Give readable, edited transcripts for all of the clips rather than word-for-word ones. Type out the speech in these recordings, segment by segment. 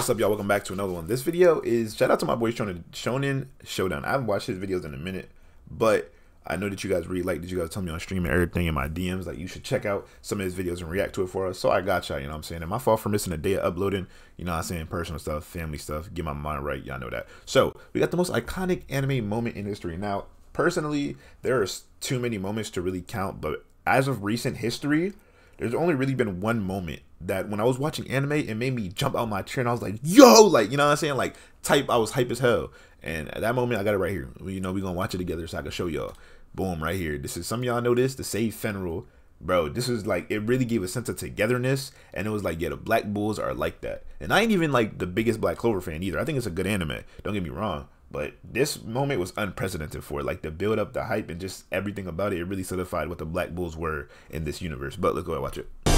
What's up, y'all? Welcome back to another one. This video is shout out to my boy Shonen Showdown. I haven't watched his videos in a minute, but I know that you guys really like that. You guys tell me on stream and everything in my DMs like you should check out some of his videos and react to it for us. So I got y'all, you know what I'm saying? And my fault for missing a day of uploading, you know what I'm saying, personal stuff, family stuff, get my mind right, y'all know that. So we got the most iconic anime moment in history. Now, personally, there are too many moments to really count, but as of recent history, there's only really been one moment that when I was watching anime, it made me jump out my chair and I was like, yo, like, you know what I'm saying? Like, I was hype as hell. And at that moment, I got it right here. You know, we're going to watch it together so I can show y'all. Boom, right here. This is, some of y'all know this, the Save Fenrir. Bro, this is like, it really gave a sense of togetherness. And it was like, yeah, the Black Bulls are like that. And I ain't even like the biggest Black Clover fan either. I think it's a good anime. Don't get me wrong. But this moment was unprecedented for it. Like the build up, the hype, and just everything about it. It really solidified what the Black Bulls were in this universe. But let's go and watch it. Look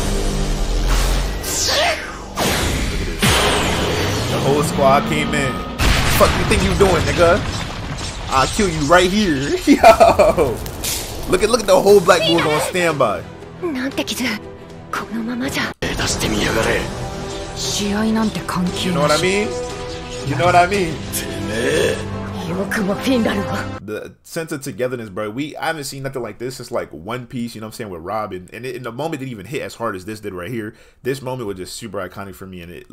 at this. The whole squad came in. What the fuck you think you doing, nigga? I'll kill you right here. Yo! Look at the whole Black Bulls on standby. You know what I mean? You know what I mean? The sense of togetherness, bro. I haven't seen nothing like this since like One Piece, you know what I'm saying, with Robin. And in the moment didn't even hit as hard as this did right here. This moment was just super iconic for me, and it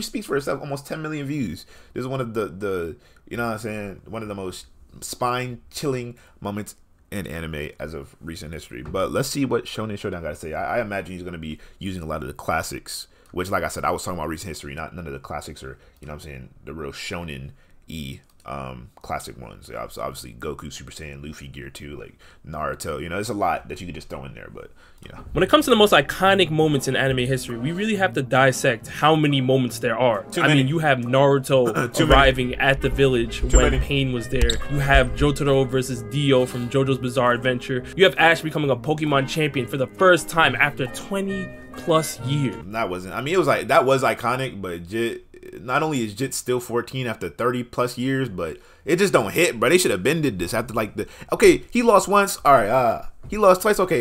speaks for itself. Almost 10 million views. This is one of the you know what I'm saying, one of the most spine chilling moments in anime as of recent history. But let's see what Shonen Showdown got to say. I imagine he's going to be using a lot of the classics, which, like I said, I was talking about recent history, none of the classics, or you know what I'm saying, the real shonen-y classic ones. Obviously Goku, Super Saiyan, Luffy gear too, like Naruto. You know, there's a lot that you could just throw in there. But you know, when it comes to the most iconic moments in anime history, we really have to dissect how many moments there are. I mean, you have Naruto arriving at the village when Pain was there. You have Jotaro versus Dio from JoJo's Bizarre Adventure. You have Ash becoming a Pokemon champion for the first time after 20+ years. That wasn't, I mean, it was like, that was iconic, but not only is Jit still 14 after 30+ years, but it just don't hit, bro. They should have been did this after like okay, he lost once, all right, he lost twice, okay,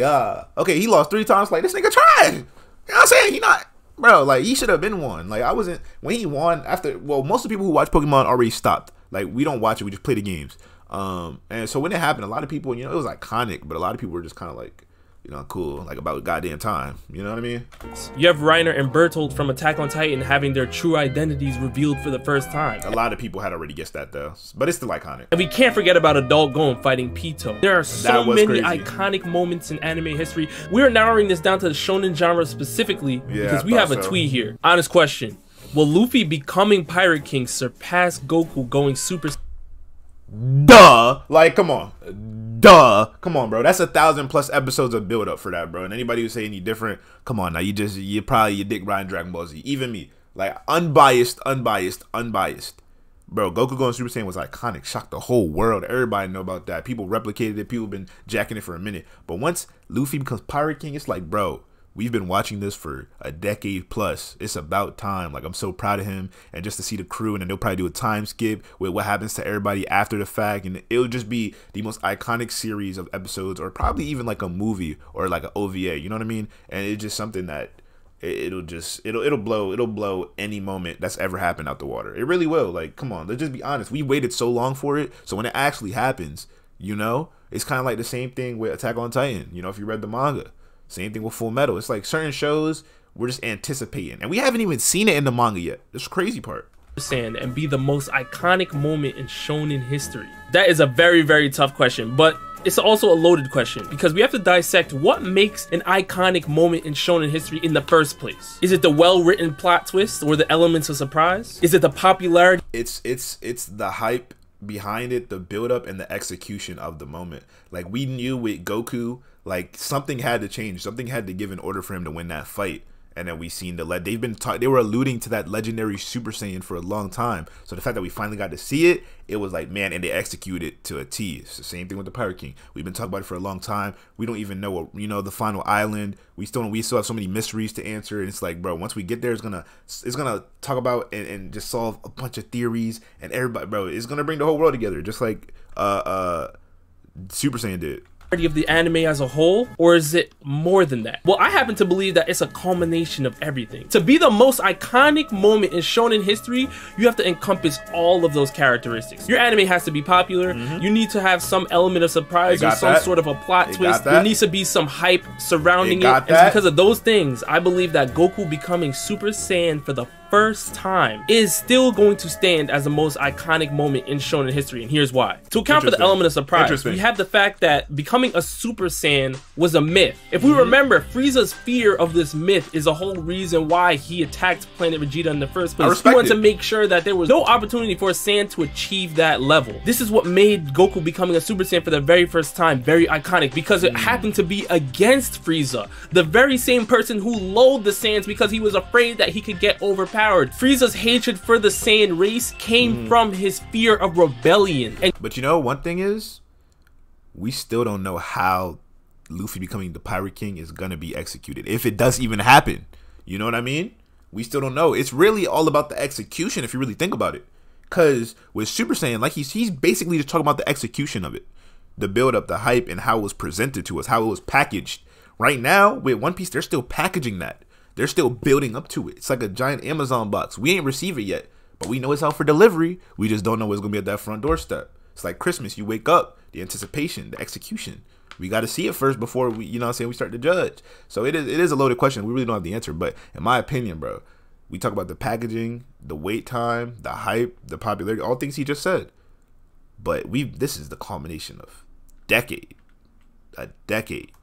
he lost 3 times, like this nigga trash. You know what I'm saying? He not, bro, like he should have been won. Like I wasn't, when he won after, well, most of the people who watch Pokemon already stopped. Like we don't watch it, we just play the games. And so when it happened, a lot of people, you know, it was iconic, but a lot of people were just kind of like, you know, cool, like about goddamn time. You know what I mean? You have Reiner and Bertolt from Attack on Titan having their true identities revealed for the first time. A lot of people had already guessed that though, but it's still iconic. And we can't forget about Adult Gon fighting Pito. There are so many iconic moments in anime history. We're narrowing this down to the shonen genre specifically because we have a tweet here. Honest question: will Luffy becoming Pirate King surpass Goku going Super? Duh! Like, come on. Duh, come on, bro. That's 1,000+ episodes of build up for that, bro. And anybody who say any different, come on now. You probably your dick riding Dragon Ball Z. Even me, like unbiased. Bro, Goku going Super Saiyan was iconic. Shocked the whole world. Everybody know about that. People replicated it. People been jacking it for a minute. But once Luffy becomes Pirate King, it's like, bro, we've been watching this for a decade plus. It's about time. Like, I'm so proud of him. And just to see the crew, and then they'll probably do a time skip with what happens to everybody after the fact. And it'll just be the most iconic series of episodes, or probably even like a movie or like an OVA. You know what I mean? And it's just something that it'll blow any moment that's ever happened out the water. It really will. Like, come on, let's just be honest. We waited so long for it. So when it actually happens, you know, it's kind of like the same thing with Attack on Titan. You know, if you read the manga. Same thing with Full Metal. It's like certain shows we're just anticipating, and we haven't even seen it in the manga yet. That's the crazy part. And be the most iconic moment in shonen history. That is a very, very tough question, but it's also a loaded question because we have to dissect what makes an iconic moment in shonen history in the first place. Is it the well-written plot twist or the elements of surprise? Is it the popularity? It's the hype behind it, the build-up, and the execution of the moment. Like, we knew with Goku, like, something had to change. Something had to give in order for him to win that fight. And then we seen they were alluding to that legendary Super Saiyan for a long time. So the fact that we finally got to see it, it was like, man, and they executed it to a T. It's the same thing with the Pirate King. We've been talking about it for a long time. We don't even know what, you know, the final island. We still have so many mysteries to answer. And it's like, bro, once we get there, it's gonna talk about and just solve a bunch of theories, and everybody, bro, it's gonna bring the whole world together, just like Super Saiyan did. of the anime as a whole, or is it more than that? Well, I happen to believe that it's a culmination of everything. To be the most iconic moment in shonen history, you have to encompass all of those characteristics. Your anime has to be popular. You need to have some element of surprise or some sort of a plot twist. There needs to be some hype surrounding it. And because of those things, I believe that Goku becoming Super Saiyan for the first time is still going to stand as the most iconic moment in shonen history, and here's why. To account for the element of surprise, we have the fact that becoming a Super Saiyan was a myth. If we remember, Frieza's fear of this myth is a whole reason why he attacked Planet Vegeta in the first place. He wanted to make sure that there was no opportunity for a Saiyan to achieve that level. This is what made Goku becoming a Super Saiyan for the very first time very iconic, because it happened to be against Frieza, the very same person who loathed the Saiyans because he was afraid that he could get overpowered. Frieza's hatred for the Saiyan race came from his fear of rebellion. But you know, one thing is, we still don't know how Luffy becoming the Pirate King is gonna be executed, if it does even happen. You know what I mean? We still don't know. It's really all about the execution, if you really think about it. Cause with Super Saiyan, like he's basically just talking about the execution of it, the build up, the hype, and how it was presented to us, how it was packaged. Right now with One Piece, they're still packaging that. They're still building up to it. It's like a giant Amazon box. We ain't received it yet, but we know it's out for delivery. We just don't know what's gonna be at that front doorstep. It's like Christmas. You wake up, the anticipation, the execution. We got to see it first before we, you know what I'm saying, we start to judge. So it is a loaded question. We really don't have the answer. But in my opinion, bro, we talk about the packaging, the wait time, the hype, the popularity, all things he just said. But this is the culmination of a decade.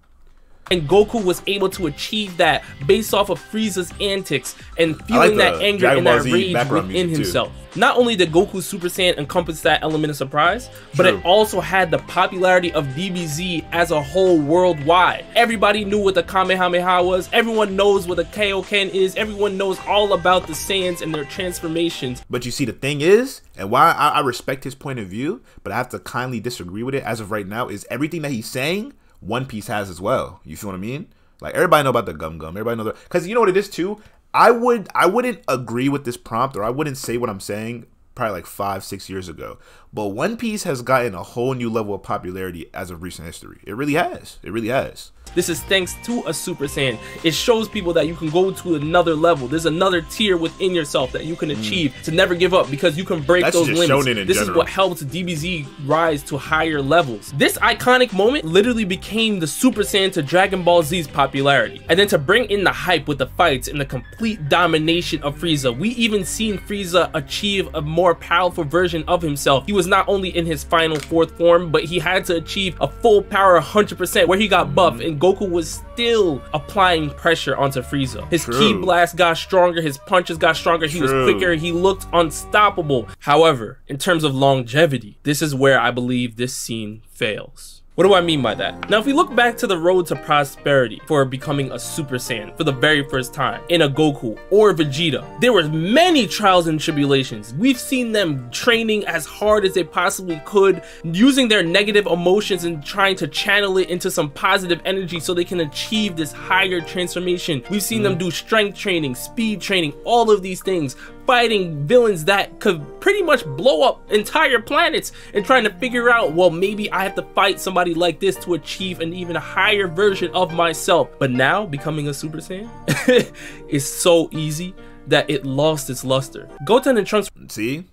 And Goku was able to achieve that based off of Frieza's antics and feeling that anger and that rage within himself. Not only did Goku Super Saiyan encompass that element of surprise, but it also had the popularity of DBZ as a whole worldwide. Everybody knew what the Kamehameha was. Everyone knows what a Kaioken is. Everyone knows all about the Saiyans and their transformations. But you see, the thing is, and why I respect his point of view, but I have to kindly disagree with it as of right now, is everything that he's saying, One Piece has as well. You feel what I mean? Like, everybody know about the gum. Everybody know that. Because you know what it is too? I wouldn't agree with this prompt, or I wouldn't say what I'm saying probably like 5-6 years ago. But One Piece has gotten a whole new level of popularity as of recent history. It really has. It really has. This is thanks to a Super Saiyan. It shows people that you can go to another level. There's another tier within yourself that you can achieve to never give up, because you can break those limits. This is what helps DBZ rise to higher levels. This iconic moment literally became the Super Saiyan to Dragon Ball Z's popularity. And then to bring in the hype with the fights and the complete domination of Frieza, we even seen Frieza achieve a more powerful version of himself. He was not only in his final fourth form, but he had to achieve a full power 100%, where he got buffed, and Goku was still applying pressure onto Frieza. His ki blast got stronger, his punches got stronger, he was quicker, he looked unstoppable. However, in terms of longevity, this is where I believe this scene fails. What do I mean by that? Now, if we look back to the road to prosperity for becoming a Super Saiyan for the very first time in a Goku or Vegeta, there were many trials and tribulations. We've seen them training as hard as they possibly could, using their negative emotions and trying to channel it into some positive energy so they can achieve this higher transformation. We've seen them do strength training, speed training, all of these things, fighting villains that could pretty much blow up entire planets, and trying to figure out, well, maybe I have to fight somebody like this to achieve an even higher version of myself. But now, becoming a Super Saiyan is so easy that it lost its luster. Goten and Trunks... See?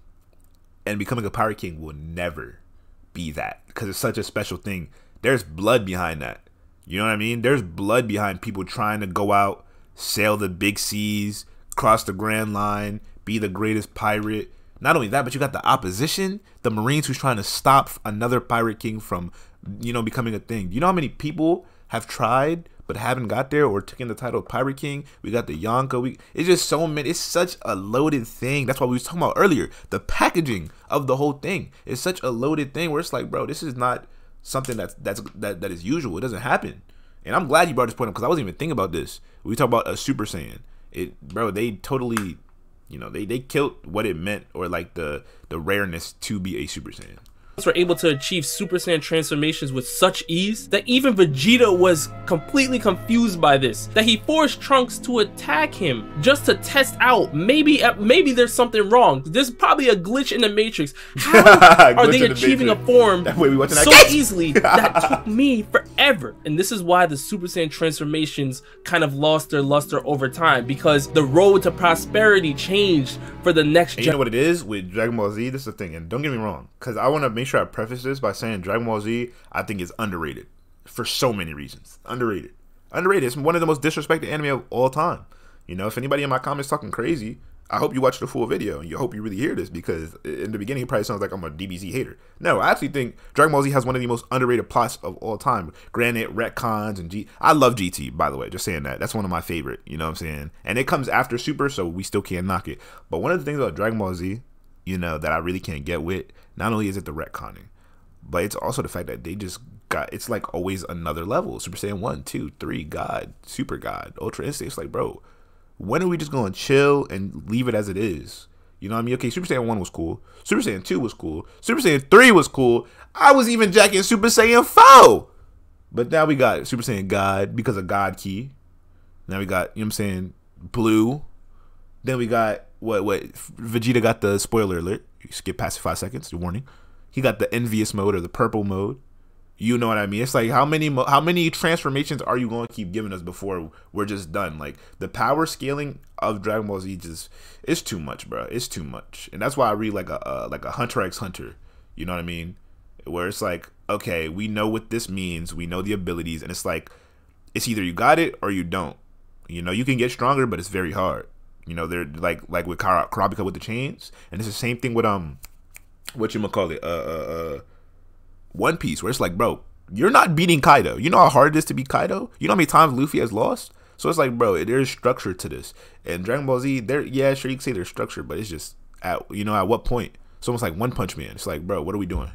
And becoming a Pirate King will never be that, because it's such a special thing. There's blood behind that. You know what I mean? There's blood behind people trying to go out, sail the big seas, cross the Grand Line, be the greatest pirate. Not only that, but you got the opposition, the Marines, who's trying to stop another Pirate King from, you know, becoming a thing. You know how many people have tried but haven't got there or taken the title of Pirate King? We got the Yonko. It's just so many. It's such a loaded thing. That's what we was talking about earlier. The packaging of the whole thing is such a loaded thing where it's like, bro, this is not something that is usual. It doesn't happen. And I'm glad you brought this point up, because I wasn't even thinking about this. We talk about a Super Saiyan. Bro, they totally, you know, they killed what it meant, or like the rareness to be a Super Saiyan. were able to achieve Super Saiyan transformations with such ease that even Vegeta was completely confused by this, that he forced Trunks to attack him just to test out maybe there's something wrong. There's probably a glitch in the Matrix. How are they achieving a form so easily that took me forever? And this is why the Super Saiyan transformations kind of lost their luster over time, because the road to prosperity changed for the next generation. You know what it is with Dragon Ball Z? This is the thing, and don't get me wrong, because I want to make sure I preface this by saying Dragon Ball Z, I think, is underrated for so many reasons. Underrated. It's one of the most disrespected anime of all time. You know, if anybody in my comments talking crazy, I hope you watch the full video and you hope you really hear this, because in the beginning it probably sounds like I'm a DBZ hater. No, I actually think Dragon Ball Z has one of the most underrated plots of all time. Granted, retcons and I love GT, by the way, just saying that. That's one of my favorite, you know what I'm saying? And it comes after Super, so we still can't knock it. But one of the things about Dragon Ball Z, you know, that I really can't get with, not only is it the retconning, but it's also the fact that they just got, it's like always another level. Super Saiyan 1, 2, 3, God, Super God, Ultra Instinct. It's like, bro, when are we just going to chill and leave it as it is? You know what I mean? Okay, Super Saiyan 1 was cool. Super Saiyan 2 was cool. Super Saiyan 3 was cool. I was even jacking Super Saiyan 4. But now we got Super Saiyan God because of God Key. Now we got, you know what I'm saying, Blue. Then we got, what, Vegeta got the, spoiler alert, you skip past 5 seconds, the warning. He got the envious mode or the purple mode. You know what I mean? It's like, how many transformations are you going to keep giving us before we're just done? Like, the power scaling of Dragon Ball Z just, it's too much, bro. It's too much. And that's why I read like a Hunter x Hunter. You know what I mean? Where it's like, okay, we know what this means. We know the abilities. And it's like, it's either you got it or you don't. You know, you can get stronger, but it's very hard. You know, they're like with Kurapika with the chains. And it's the same thing with, One Piece, where it's like, bro, you're not beating Kaido. You know how hard it is to beat Kaido? You know how many times Luffy has lost? So it's like, bro, there's structure to this. And Dragon Ball Z, yeah, sure, you can say there's structure, but it's just, at what point? It's almost like One Punch Man. It's like, bro, what are we doing?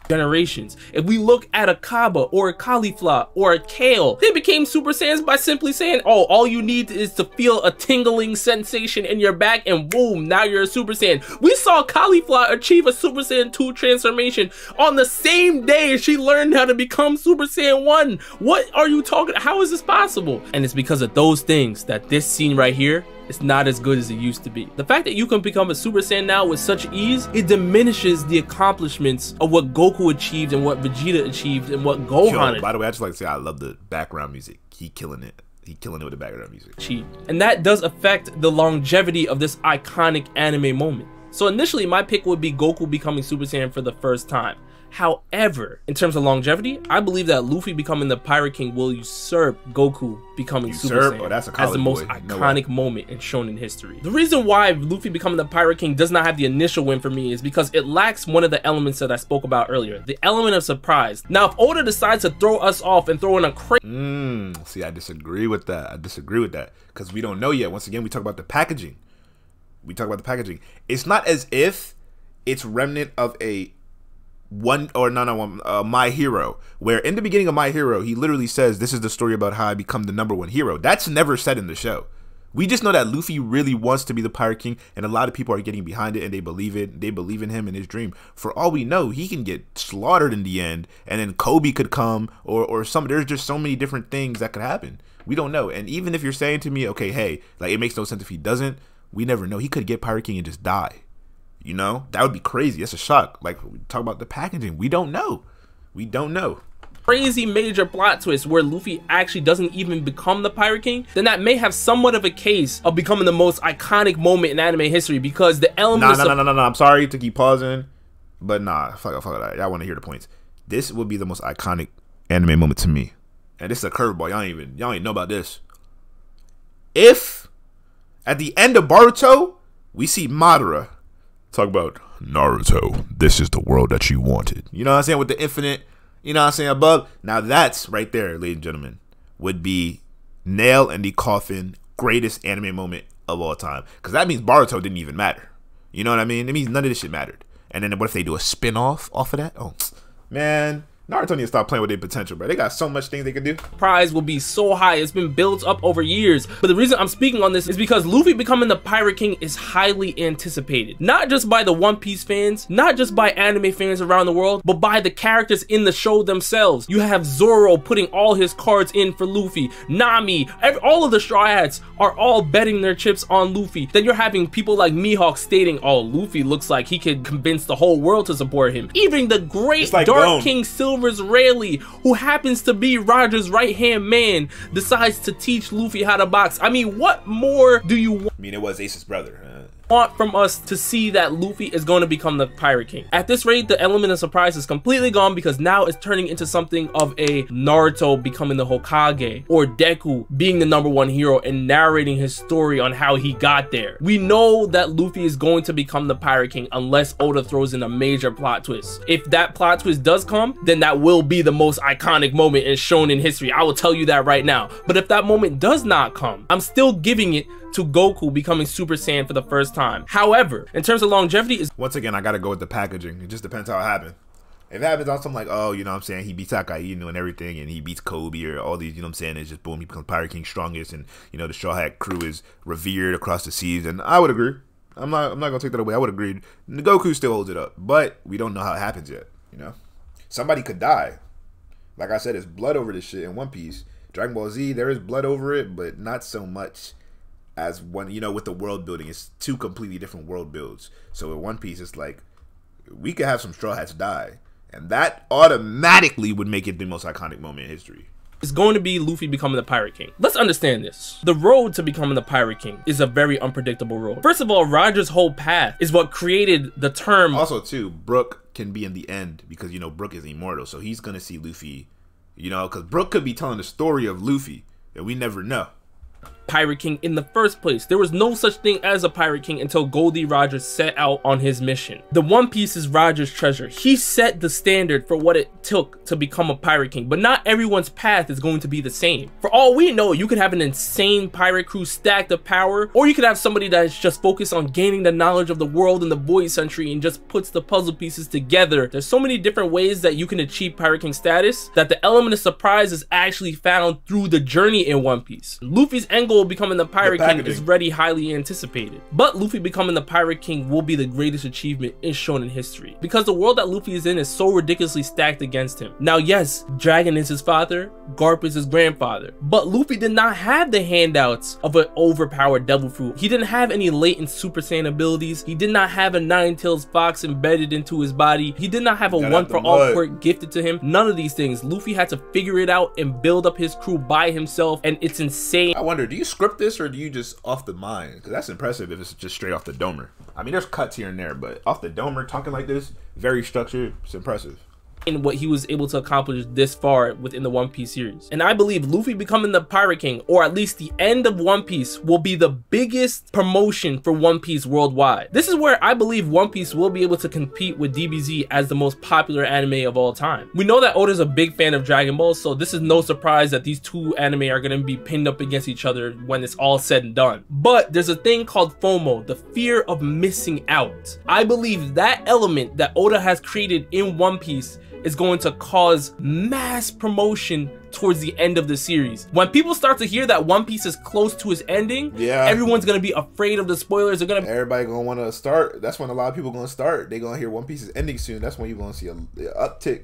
Generations. If we look at a Kaba or a Cauliflower or a Kale, they became Super Saiyans by simply saying, oh, all you need is to feel a tingling sensation in your back and boom, now you're a Super Saiyan. We saw Cauliflower achieve a Super Saiyan 2 transformation on the same day she learned how to become Super Saiyan 1. What are you talking? How is this possible? And it's because of those things that this scene right here, it's not as good as it used to be. The fact that you can become a Super Saiyan now with such ease, it diminishes the accomplishments of what Goku achieved and what Vegeta achieved and what Gohan By the way, I just like to say I love the background music. He killing it. He killing it with the background music. And that does affect the longevity of this iconic anime moment. So initially, my pick would be Goku becoming Super Saiyan for the first time. However, in terms of longevity, I believe that Luffy becoming the Pirate King will usurp Goku becoming Super Saiyan as the most iconic moment in shonen history. The reason why Luffy becoming the Pirate King does not have the initial win for me is because it lacks one of the elements that I spoke about earlier, the element of surprise. Now, if Oda decides to throw us off and throw in a crazy... See, I disagree with that. Because we don't know yet. Once again, we talk about the packaging. It's not as if it's remnant of a My Hero, where in the beginning of My Hero, he literally says, this is the story about how I become the #1 hero. That's never said in the show. We just know that Luffy really wants to be the Pirate King, and a lot of people are getting behind it, and they believe it. They believe in him and his dream. For all we know, he can get slaughtered in the end, and then Kobe could come, or some. There's just so many different things that could happen. We don't know. And even if you're saying to me, okay, hey, like, it makes no sense if he doesn't, we never know. He could get Pirate King and just die. You know, that would be crazy. That's a shock. Like, we talk about the packaging. We don't know. Crazy major plot twist where Luffy actually doesn't even become the Pirate King, then that may have somewhat of a case of becoming the most iconic moment in anime history, because the element No. I'm sorry to keep pausing, but nah, fuck that. Y'all want to hear the points. This would be the most iconic anime moment to me. And this is a curveball. Y'all ain't know about this. If at the end of Boruto, we see Madara talk about, Naruto, this is the world that you wanted. You know what I'm saying? With the infinite, you know what I'm saying, above. Now that's right there, ladies and gentlemen, would be nail in the coffin, greatest anime moment of all time. Because that means Boruto didn't even matter. You know what I mean? It means none of this shit mattered. And then what if they do a spin-off off of that? Oh, man, Naruto needs to stop playing with their potential, bro. They got so much things they could do. Prize will be so high. It's been built up over years. But the reason I'm speaking on this is because Luffy becoming the Pirate King is highly anticipated. Not just by the One Piece fans, not just by anime fans around the world, but by the characters in the show themselves. You have Zoro putting all his cards in for Luffy. Nami, all of the Straw Hats are all betting their chips on Luffy. Then you're having people like Mihawk stating, oh, Luffy looks like he could convince the whole world to support him. Even the great Dark King Silver's Rayleigh, who happens to be Roger's right-hand man, decides to teach Luffy how to box. I mean, what more do you want? I mean, it was Ace's brother. Want from us to see that Luffy is going to become the Pirate King. At this rate, the element of surprise is completely gone because now it's turning into something of a Naruto becoming the Hokage, or Deku being the #1 hero and narrating his story on how he got there. We know that Luffy is going to become the Pirate King unless Oda throws in a major plot twist. If that plot twist does come, then that will be the most iconic moment in shonen history. I will tell you that right now. But if that moment does not come, I'm still giving it to Goku becoming Super Saiyan for the first time. However, in terms of longevity, is once again, I gotta go with the packaging. It just depends how it happens. If it happens on something like, oh, you know what I'm saying, he beats Akainu and everything, and he beats Kobe or all these, you know what I'm saying, it's just boom, he becomes Pirate King strongest, and, you know, the Straw Hat crew is revered across the seas, and I would agree. I'm not gonna take that away. I would agree. Goku still holds it up, but we don't know how it happens yet, you know? Somebody could die. Like I said, there's blood over this shit in One Piece. Dragon Ball Z, there is blood over it, but not so much as one, you know, with the world building. It's two completely different world builds. So with One Piece, it's like we could have some Straw Hats die, and that automatically would make it the most iconic moment in history. It's going to be Luffy becoming the Pirate King. Let's understand this. The road to becoming the Pirate King is a very unpredictable road. First of all, Roger's whole path is what created the term. Also, too, Brook can be in the end because, you know, Brook is immortal, so he's gonna see Luffy, you know, because Brook could be telling the story of Luffy, and we never know. Pirate King in the first place. There was no such thing as a Pirate King until Goldie Roger set out on his mission. The One Piece is Roger's treasure. He set the standard for what it took to become a Pirate King, but not everyone's path is going to be the same. For all we know, you could have an insane pirate crew stacked of power, or you could have somebody that is just focused on gaining the knowledge of the world in the Void Century and just puts the puzzle pieces together. There's so many different ways that you can achieve Pirate King status that the element of surprise is actually found through the journey in One Piece. Luffy's end goal becoming the Pirate King is already highly anticipated, but Luffy becoming the Pirate King will be the greatest achievement in shonen history because the world that Luffy is in is so ridiculously stacked against him. Now, yes, Dragon is his father, Garp is his grandfather, but Luffy did not have the handouts of an overpowered devil fruit. He didn't have any latent Super Saiyan abilities. He did not have a Nine-Tails fox embedded into his body. He did not have a one-for-all quirk gifted to him. None of these things. Luffy had to figure it out and build up his crew by himself, and it's insane. I wonder, do you script this or do you just off the mind? Because that's impressive if it's just straight off the domer. I mean, there's cuts here and there, but off the domer, talking like this, very structured, it's impressive. In what he was able to accomplish this far within the One Piece series. And I believe Luffy becoming the Pirate King, or at least the end of One Piece, will be the biggest promotion for One Piece worldwide. This is where I believe One Piece will be able to compete with DBZ as the most popular anime of all time. We know that Oda's a big fan of Dragon Ball, so this is no surprise that these two anime are going to be pinned up against each other when it's all said and done. But there's a thing called FOMO, the fear of missing out. I believe that element that Oda has created in One Piece is going to cause mass promotion towards the end of the series. When people start to hear that One Piece is close to its ending, everyone's gonna be afraid of the spoilers. Everybody gonna want to start. That's when a lot of people gonna start. They gonna hear One Piece is ending soon. That's when you're gonna see a uptick.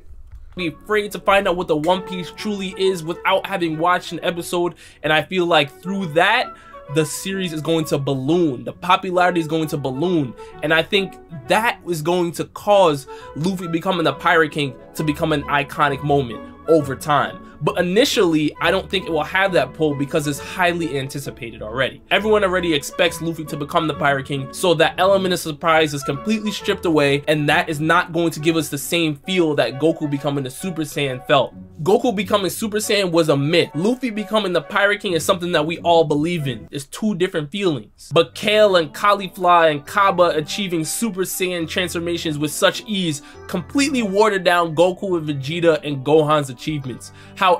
Be afraid to find out what the One Piece truly is without having watched an episode, and I feel like through that, the series is going to balloon. The popularity is going to balloon. And I think that is going to cause Luffy becoming the Pirate King to become an iconic moment over time. But initially, I don't think it will have that pull because it's highly anticipated already. Everyone already expects Luffy to become the Pirate King, so that element of surprise is completely stripped away, and that is not going to give us the same feel that Goku becoming the Super Saiyan felt. Goku becoming Super Saiyan was a myth. Luffy becoming the Pirate King is something that we all believe in. It's two different feelings. But Kale and Caulifla and Kaba achieving Super Saiyan transformations with such ease completely watered down Goku and Vegeta and Gohan's achievements.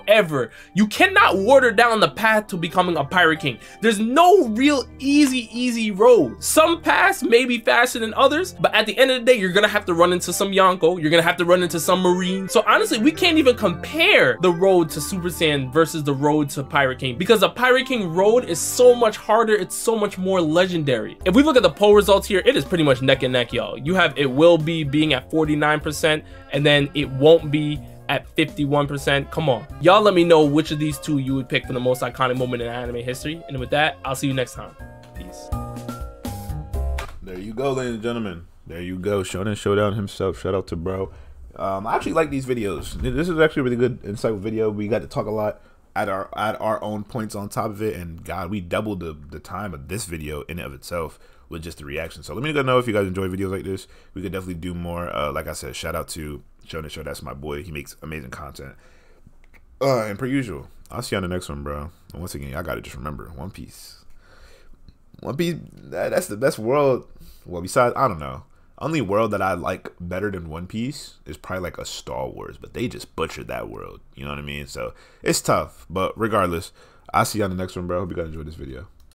However, you cannot water down the path to becoming a Pirate King. There's no real easy road. Some paths may be faster than others, but at the end of the day, you're gonna have to run into some Yonko, you're gonna have to run into some Marine. So honestly, we can't even compare the road to Super Saiyan versus the road to Pirate King, because the Pirate King road is so much harder, it's so much more legendary. If we look at the poll results here, it is pretty much neck and neck, y'all. You have It Will Be being at 49%, and then It Won't Be at 51%. Come on. Y'all let me know which of these two you would pick for the most iconic moment in anime history. And with that, I'll see you next time. Peace. There you go, ladies and gentlemen. There you go. Showdown himself. Shout out to bro. I actually like these videos. This is actually a really good, insightful video. We got to talk a lot at our own points on top of it. And God, we doubled the time of this video in and of itself with just the reaction. So let me know if you guys enjoy videos like this. We could definitely do more. Like I said, shout out to Show. That's my boy. He makes amazing content. And per usual, I'll see you on the next one, bro. And once again, I gotta just remember One Piece. One Piece, that's the best world. Well, besides, I don't know. Only world that I like better than One Piece is probably like a Star Wars, but they just butchered that world. You know what I mean? So it's tough. But regardless, I'll see you on the next one, bro. Hope you guys enjoyed this video.